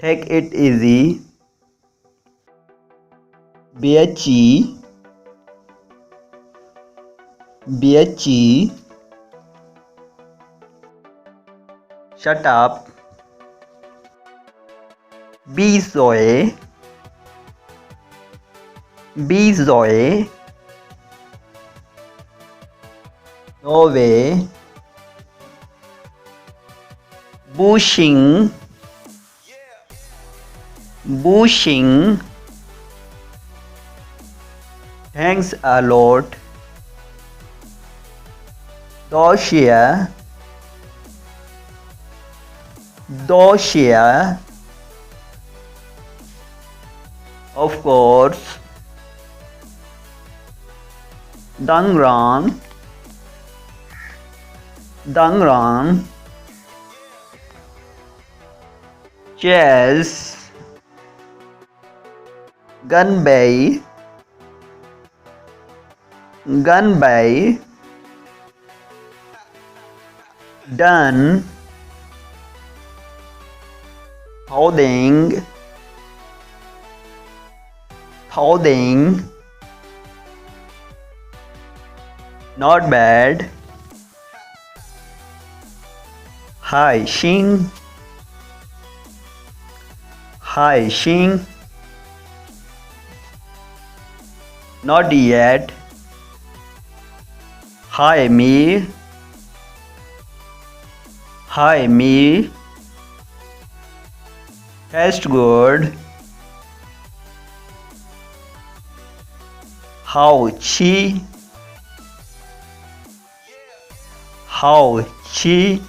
Take it easy. BHE. BHE. Shut up. Be Zoe. Be Zoe. No way. Bushing. Bushing. Thanks a lot. Dosia. Dosia. Of course. Dangran. Dangran. Chess. Gunbay. Gunbay. Done. Holding. Holding. Not bad. Hi Xing. Hi Xing. Not yet. Hi me. Hi me. Taste good. How chi. How chi.